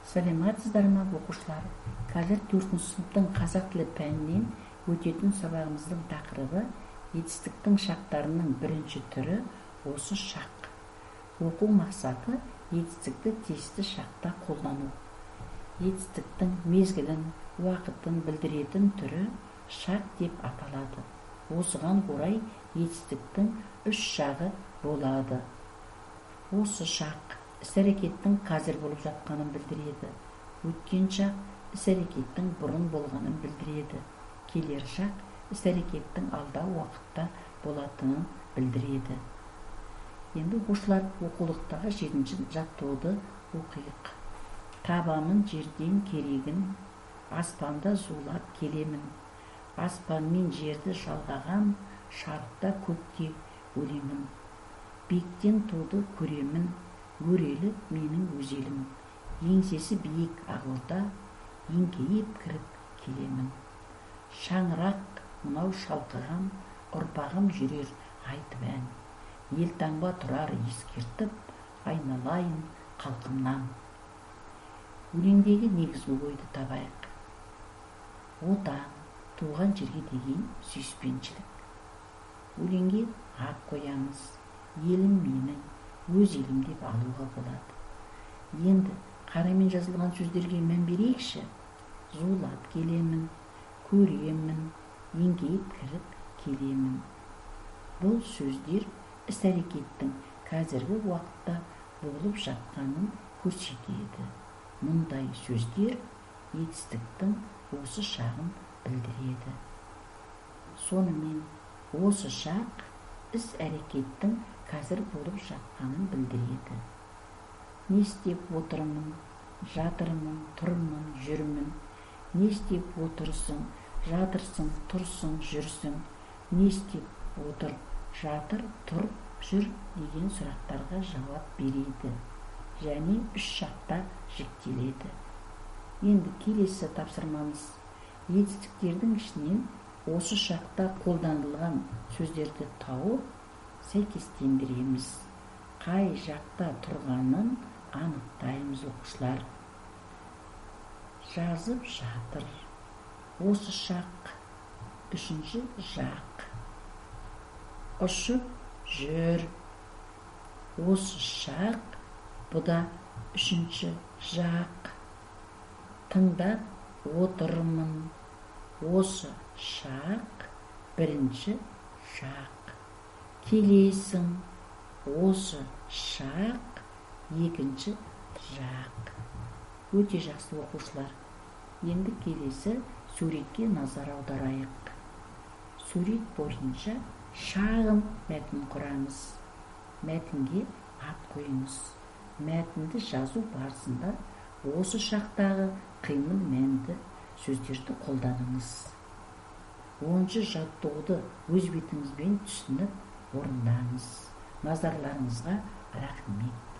Саламатсыздар ма оқушылар? Қазір 4-ші сыныптың қазақ тілі пәнінен өтетін сабағымыздың тақырыбы етістіктің шақтарының бірінші түрі осы шақ. Оқу мақсаты етістікті тиісті шақта қолдану. Етістіктің мезгілін, уақытын білдіретін түрі шақ деп аталады. Осыған орай етістіктің 3 жағы болады. Осы шақ іс-әрекеттің қазір болып жатқанын білдіреді. Өткен шақ іс-әрекеттің бұрын болғанын білдіреді. Келер шақ іс-әрекеттің алда уақытта болатынын білдіреді. Енді оқушылар оқулықтағы 7-ші жаттығуды оқиық. Табамын жерден керегін, аспанда зулап келемін. Аспан мен жерді жалғаған, шарықта көкте өлемін. Биіктен туды көремін, өрелі менің өз елім. Еңсесі биік ақ орда, еңкейіп кіріп келемін. Шаңырақ мынау шалқыған, ұрпағым жүрер айтып ән. Елтаңба тұрар ескертіп, айналайын қалқымнан. Өлеңдегі негізгі ойды табайық. Отан, туған жерге деген сүйіспеншілік. Өлеңге ат қоямыз. Елім менің, өз елім деп алуға болады. Енді қарамен жазылған сөздерге мән берейікші. Зулап келемін, көремін, еңкейіп кіріп келемін. Бұл сөздер іс-әрекеттің қазіргі уақытта болып жатқанын көрсетеді. Мұндай сөздер етістіктің осы шағын білдіреді. Сонымен осы шақ іс-әрекеттің қазір болып жатқанын білдіреді. Не істеп отырмын, жатырмын, тұрмын, жүрмін. Не істеп отырсың, жатырсың, тұрсың, жүрсің. Не істеп отыр, жатыр, тұр, жүр деген сұрақтарға жауап береді. Және 3 шақта жіктеледі. Енді келесі тапсырмамыз. Етістіктердің ішінен осы шақта қолданылған сөздерді тауып, сәйкестендіреміз. Қай жақта тұрғанын анықтаймыз оқушылар. Жазып жатыр. Осы шақ. 3-ші жақ. Ұшып жүр. Осы шақ. Бұда 3-ші жақ. Тыңдап отырмын. Осы шақ. 1-ші жақ. Келесің. Осы шақ. 2-ші жақ. Өте жақсы оқушылар. Енді келесі суретке назар аударайық. Сурет бойынша шағын мәтін құрамыз. Мәтінге ат қойыңыз. Мәтінді жазу барысында осы шақтағы қимыл мәнді сөздерді қолданыңыз. 10-ші жаттығуды өз бетіңізбен түсініп орындаңыз. Назарларыңызға рахмет.